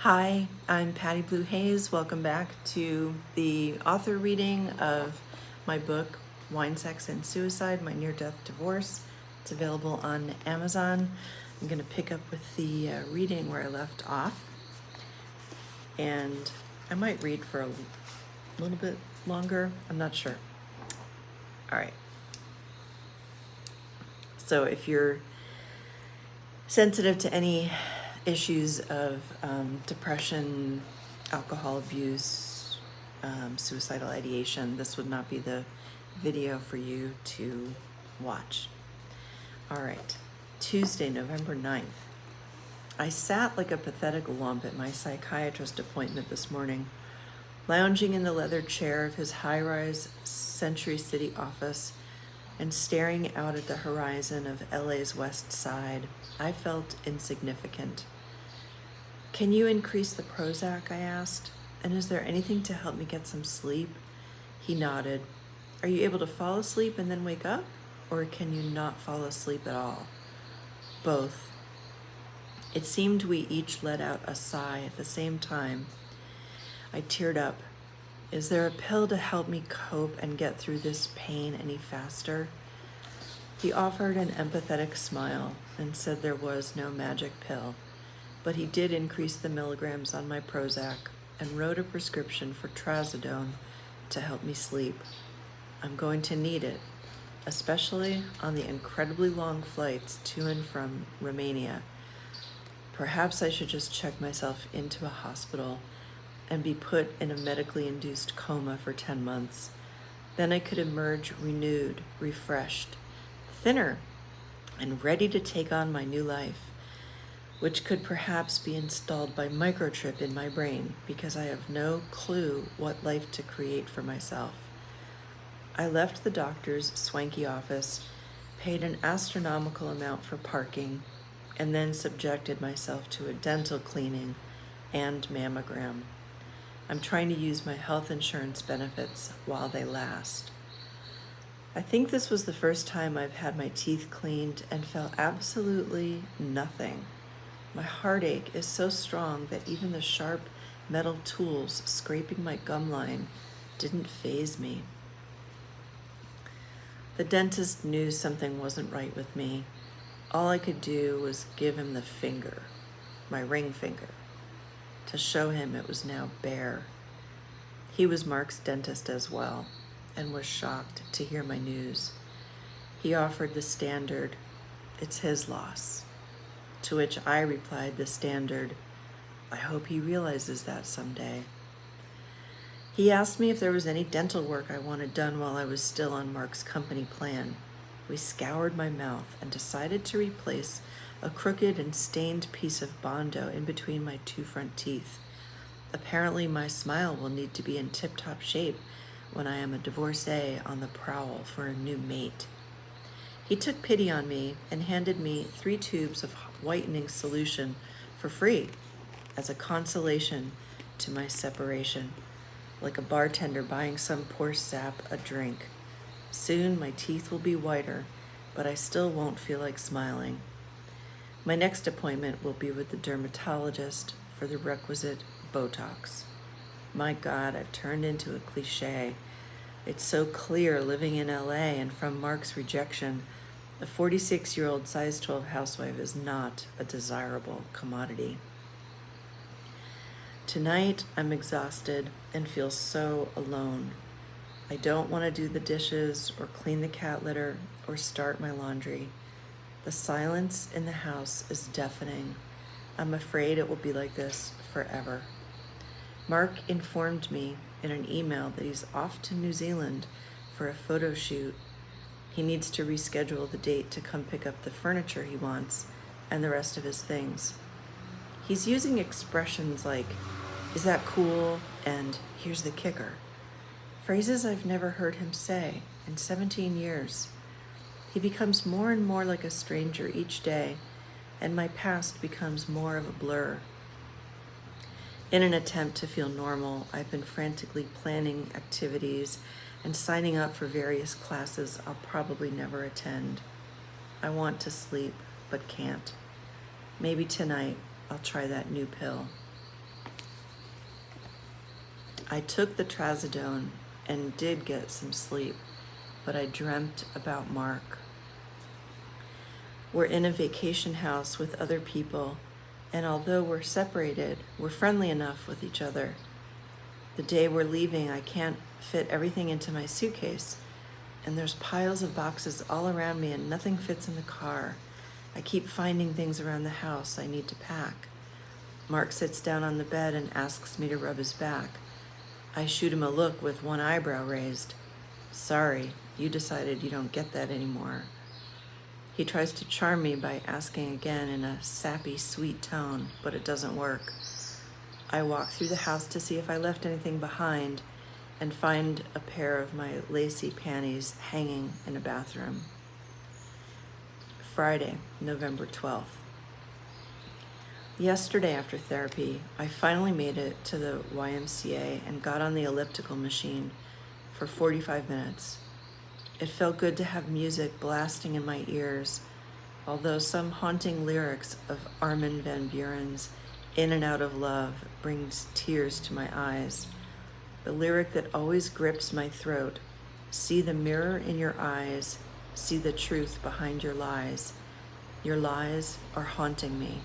Hi, I'm Patty Blue Hayes. Welcome back to the author reading of my book, Wine, Sex, and Suicide, My Near-Death Divorce. It's available on Amazon. I'm going to pick up with the reading where I left off. And I might read for a little bit longer. I'm not sure. All right. So if you're sensitive to any issues of depression, alcohol abuse, suicidal ideation, this would not be the video for you to watch. All right, Tuesday, November 9th. I sat like a pathetic lump at my psychiatrist appointment this morning, lounging in the leather chair of his high-rise Century City office and staring out at the horizon of LA's West Side. I felt insignificant. "Can you increase the Prozac?" I asked. "And is there anything to help me get some sleep?" He nodded. "Are you able to fall asleep and then wake up? Or can you not fall asleep at all?" "Both." It seemed we each let out a sigh at the same time. I teared up. "Is there a pill to help me cope and get through this pain any faster?" He offered an empathetic smile and said there was no magic pill, but he did increase the milligrams on my Prozac and wrote a prescription for trazodone to help me sleep. I'm going to need it, especially on the incredibly long flights to and from Romania. Perhaps I should just check myself into a hospital and be put in a medically induced coma for 10 months. Then I could emerge renewed, refreshed, thinner, and ready to take on my new life, which could perhaps be installed by microchip in my brain because I have no clue what life to create for myself. I left the doctor's swanky office, paid an astronomical amount for parking, and then subjected myself to a dental cleaning and mammogram. I'm trying to use my health insurance benefits while they last. I think this was the first time I've had my teeth cleaned and felt absolutely nothing. My heartache is so strong that even the sharp metal tools scraping my gum line didn't faze me. The dentist knew something wasn't right with me. All I could do was give him the finger, my ring finger, to show him it was now bare. He was Mark's dentist as well and was shocked to hear my news. He offered the standard, "It's his loss." To which I replied the standard, "I hope he realizes that someday." He asked me if there was any dental work I wanted done while I was still on Mark's company plan. We scoured my mouth and decided to replace a crooked and stained piece of Bondo in between my two front teeth. Apparently my smile will need to be in tip-top shape when I am a divorcee on the prowl for a new mate. He took pity on me and handed me 3 tubes of whitening solution for free as a consolation to my separation, like a bartender buying some poor sap a drink. Soon my teeth will be whiter, but I still won't feel like smiling. My next appointment will be with the dermatologist for the requisite Botox. My God, I've turned into a cliche. It's so clear living in LA, and from Mark's rejection, a 46-year-old size 12 housewife is not a desirable commodity. Tonight, I'm exhausted and feel so alone. I don't want to do the dishes or clean the cat litter or start my laundry. The silence in the house is deafening. I'm afraid it will be like this forever. Mark informed me in an email that he's off to New Zealand for a photo shoot. He needs to reschedule the date to come pick up the furniture he wants and the rest of his things. He's using expressions like, "Is that cool?" and "Here's the kicker." Phrases I've never heard him say in 17 years. He becomes more and more like a stranger each day, and my past becomes more of a blur. In an attempt to feel normal, I've been frantically planning activities and signing up for various classes I'll probably never attend. I want to sleep, but can't. Maybe tonight I'll try that new pill. I took the trazodone and did get some sleep, but I dreamt about Mark. We're in a vacation house with other people, and although we're separated, we're friendly enough with each other. The day we're leaving, I can't fit everything into my suitcase, and there's piles of boxes all around me and nothing fits in the car. I keep finding things around the house I need to pack. Mark sits down on the bed and asks me to rub his back. I shoot him a look with one eyebrow raised. Sorry, you decided you don't get that anymore. He tries to charm me by asking again in a sappy, sweet tone, but it doesn't work. I walk through the house to see if I left anything behind and find a pair of my lacy panties hanging in a bathroom. Friday, November 12th. Yesterday after therapy, I finally made it to the YMCA and got on the elliptical machine for 45 minutes. It felt good to have music blasting in my ears, although some haunting lyrics of Armin van Buuren's In and Out of Love brings tears to my eyes. The lyric that always grips my throat, see the mirror in your eyes, see the truth behind your lies. Your lies are haunting me.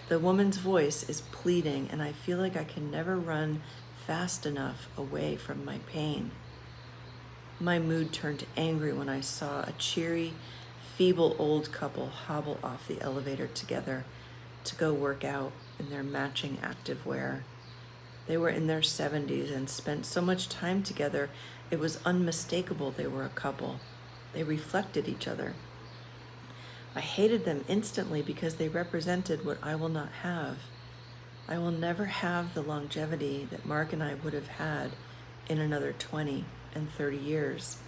The woman's voice is pleading, and I feel like I can never run fast enough away from my pain. My mood turned angry when I saw a cheery, feeble old couple hobble off the elevator together to go work out in their matching activewear. They were in their 70s and spent so much time together, it was unmistakable they were a couple. They reflected each other. I hated them instantly because they represented what I will not have. I will never have the longevity that Mark and I would have had in another 20 and 30 years.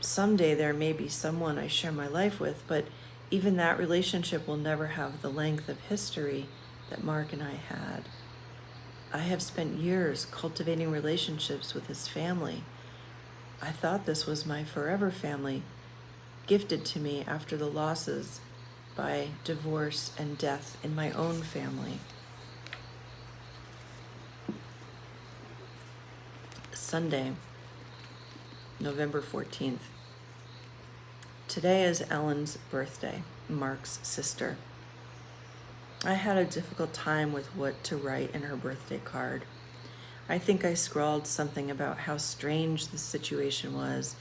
Someday there may be someone I share my life with, but even that relationship will never have the length of history that Mark and I had. I have spent years cultivating relationships with his family. I thought this was my forever family, gifted to me after the losses by divorce and death in my own family. Sunday, November 14th. Today is Ellen's birthday, Mark's sister. I had a difficult time with what to write in her birthday card. I think I scrawled something about how strange the situation was,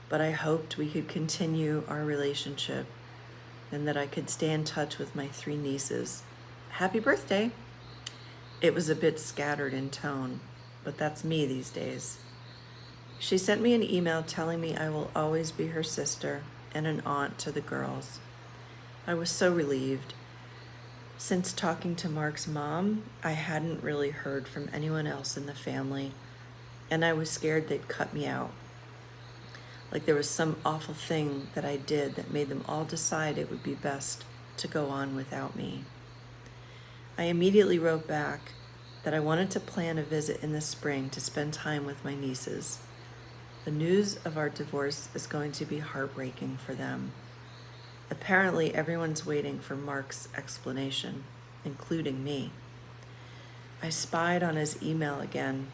but I hoped we could continue our relationship and that I could stay in touch with my 3 nieces. Happy birthday! It was a bit scattered in tone, but that's me these days. She sent me an email telling me I will always be her sister and an aunt to the girls. I was so relieved. Since talking to Mark's mom, I hadn't really heard from anyone else in the family, and I was scared they'd cut me out. Like there was some awful thing that I did that made them all decide it would be best to go on without me. I immediately wrote back that I wanted to plan a visit in the spring to spend time with my nieces. The news of our divorce is going to be heartbreaking for them. Apparently, everyone's waiting for Mark's explanation, including me. I spied on his email again.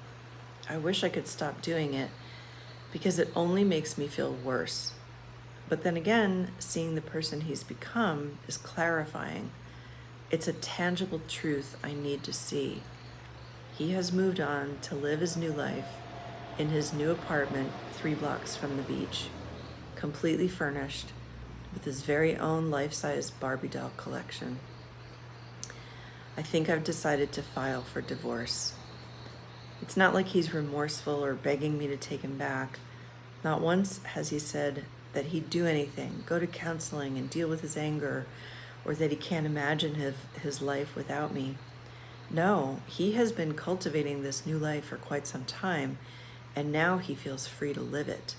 I wish I could stop doing it because it only makes me feel worse. But then again, seeing the person he's become is clarifying. It's a tangible truth I need to see. He has moved on to live his new life in his new apartment 3 blocks from the beach, completely furnished with his very own life-size Barbie doll collection. I think I've decided to file for divorce. It's not like he's remorseful or begging me to take him back. Not once has he said that he'd do anything, go to counseling and deal with his anger, or that he can't imagine his life without me. No, he has been cultivating this new life for quite some time, and now he feels free to live it.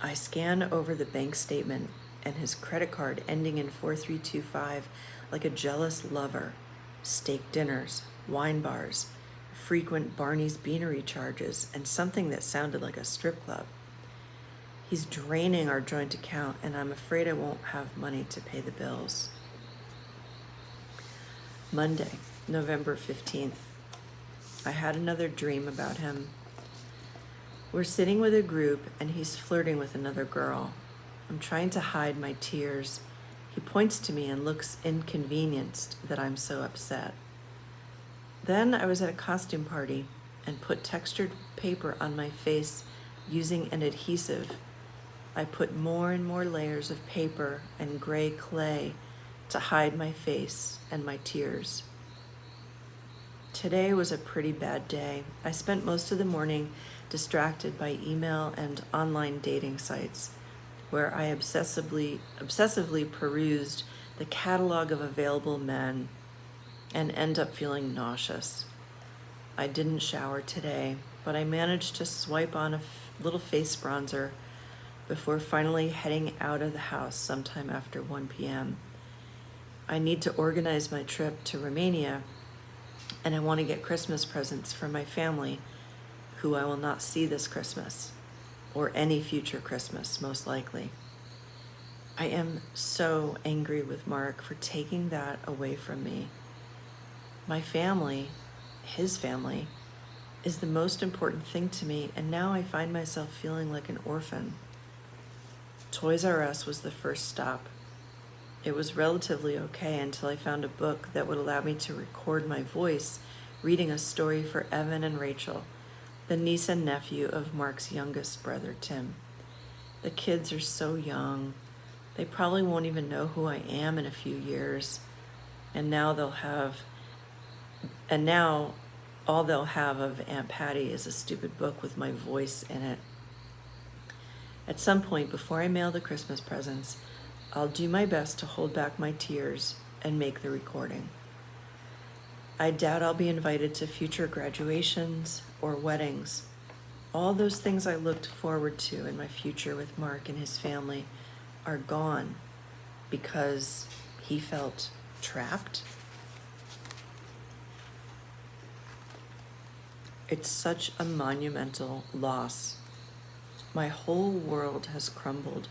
I scan over the bank statement and his credit card ending in 4325 like a jealous lover. Steak dinners, wine bars, frequent Barney's Beanery charges, and something that sounded like a strip club. He's draining our joint account, and I'm afraid I won't have money to pay the bills. Monday, November 15th. I had another dream about him. We're sitting with a group and he's flirting with another girl. I'm trying to hide my tears. He points to me and looks inconvenienced that I'm so upset. Then I was at a costume party and put textured paper on my face using an adhesive. I put more and more layers of paper and gray clay to hide my face and my tears. Today was a pretty bad day. I spent most of the morning distracted by email and online dating sites, where I obsessively perused the catalog of available men and end up feeling nauseous. I didn't shower today, but I managed to swipe on a little face bronzer before finally heading out of the house sometime after 1 p.m. I need to organize my trip to Romania, and I want to get Christmas presents for my family, who I will not see this Christmas, or any future Christmas, most likely. I am so angry with Mark for taking that away from me. My family, his family, is the most important thing to me, and now I find myself feeling like an orphan. Toys R Us was the first stop. It was relatively okay until I found a book that would allow me to record my voice reading a story for Evan and Rachel, the niece and nephew of Mark's youngest brother, Tim. The kids are so young. They probably won't even know who I am in a few years. And now all they'll have of Aunt Patty is a stupid book with my voice in it. At some point before I mail the Christmas presents, I'll do my best to hold back my tears and make the recording. I doubt I'll be invited to future graduations or weddings. All those things I looked forward to in my future with Mark and his family are gone because he felt trapped. It's such a monumental loss. My whole world has crumbled,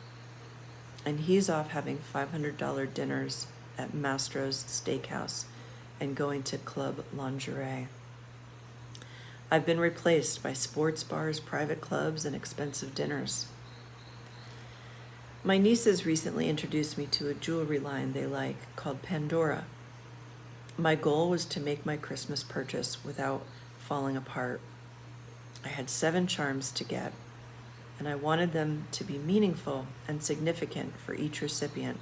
and he's off having $500 dinners at Mastro's Steakhouse and going to club lingerie. I've been replaced by sports bars, private clubs, and expensive dinners. My nieces recently introduced me to a jewelry line they like called Pandora. My goal was to make my Christmas purchase without falling apart. I had 7 charms to get, and I wanted them to be meaningful and significant for each recipient.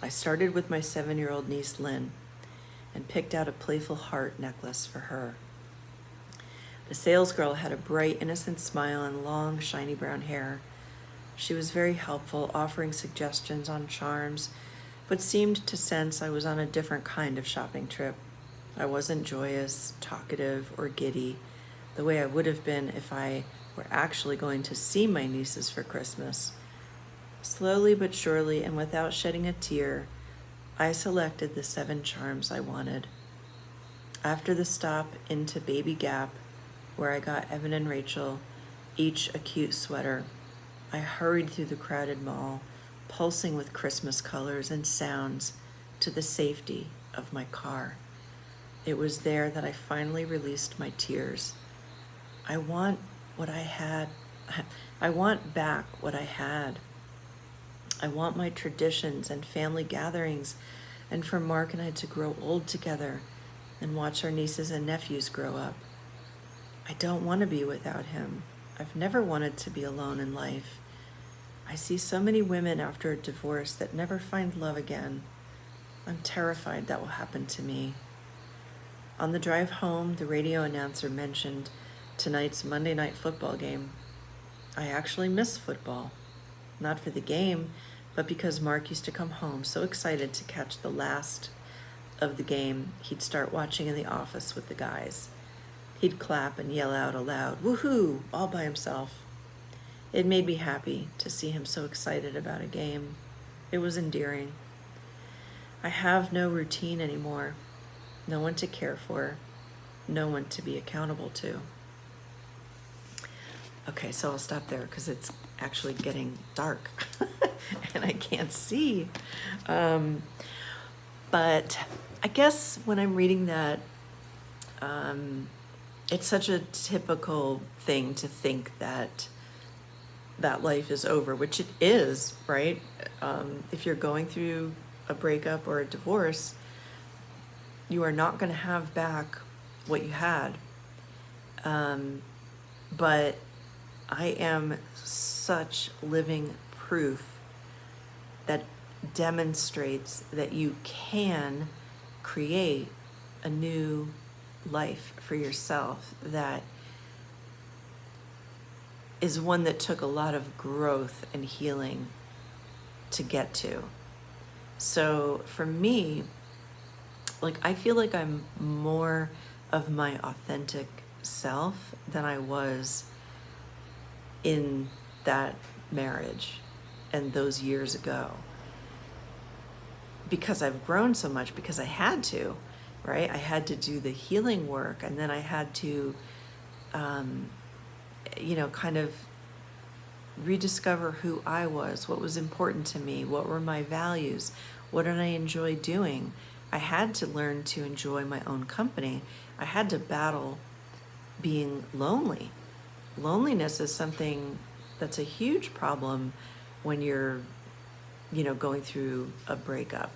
I started with my 7-year-old niece, Lynn, and picked out a playful heart necklace for her. The salesgirl had a bright, innocent smile and long, shiny brown hair. She was very helpful, offering suggestions on charms, but seemed to sense I was on a different kind of shopping trip. I wasn't joyous, talkative, or giddy, the way I would have been if I were actually going to see my nieces for Christmas. Slowly but surely, and without shedding a tear, I selected the 7 charms I wanted. After the stop into Baby Gap, where I got Evan and Rachel each a cute sweater, I hurried through the crowded mall, pulsing with Christmas colors and sounds, to the safety of my car. It was there that I finally released my tears. I want what I had. I want back what I had. I want my traditions and family gatherings, and for Mark and I to grow old together and watch our nieces and nephews grow up. I don't want to be without him. I've never wanted to be alone in life. I see so many women after a divorce that never find love again. I'm terrified that will happen to me. On the drive home, the radio announcer mentioned tonight's Monday night football game. I actually miss football. Not for the game, but because Mark used to come home so excited to catch the last of the game, he'd start watching in the office with the guys. He'd clap and yell out aloud, "Woohoo!" all by himself. It made me happy to see him so excited about a game. It was endearing. I have no routine anymore. No one to care for. No one to be accountable to. Okay, so I'll stop there because it's actually getting dark and I can't see. But I guess when I'm reading that, it's such a typical thing to think that life is over, which it is, right? If you're going through a breakup or a divorce, you are not going to have back what you had. But I am such living proof that demonstrates that you can create a new life for yourself that is one that took a lot of growth and healing to get to. So for me, like, I feel like I'm more of my authentic self than I was in that marriage and those years ago, because I've grown so much, because I had to, right? I had to do the healing work, and then I had to, kind of rediscover who I was, what was important to me, what were my values, what did I enjoy doing. I had to learn to enjoy my own company. I had to battle being lonely. Loneliness is something that's a huge problem when you're, going through a breakup,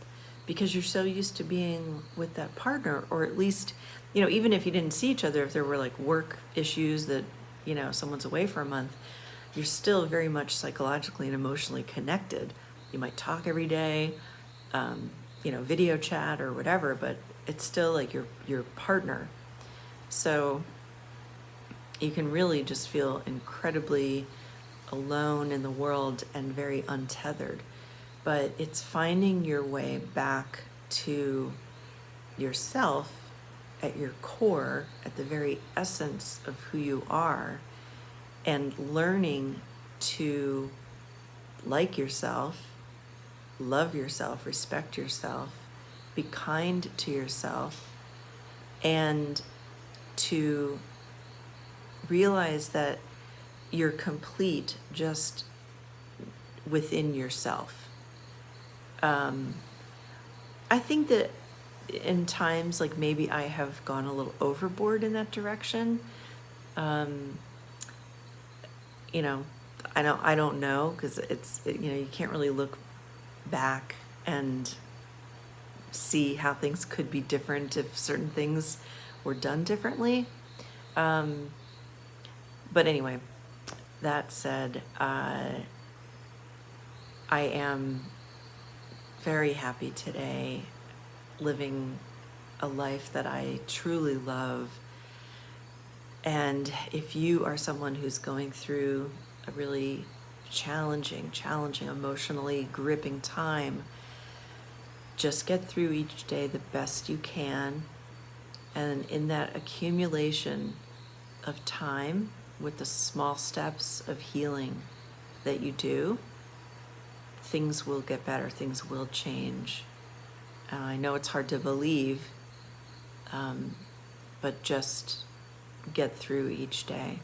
because you're so used to being with that partner, or at least, even if you didn't see each other, if there were like work issues that, someone's away for a month, you're still very much psychologically and emotionally connected. You might talk every day, video chat or whatever, but it's still like your partner. So you can really just feel incredibly alone in the world and very untethered. But it's finding your way back to yourself at your core, at the very essence of who you are, and learning to like yourself, love yourself, respect yourself, be kind to yourself, and to realize that you're complete just within yourself. I think that in times, like, maybe I have gone a little overboard in that direction. I don't know, because you can't really look back and see how things could be different if certain things were done differently. But anyway, that said, I am very happy today, living a life that I truly love. And if you are someone who's going through a really challenging, emotionally gripping time, just get through each day the best you can. And in that accumulation of time, with the small steps of healing that you do, things will get better, things will change. I know it's hard to believe, but just get through each day.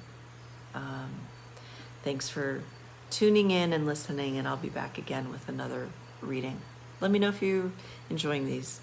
Thanks for tuning in and listening, and I'll be back again with another reading. Let me know if you're enjoying these.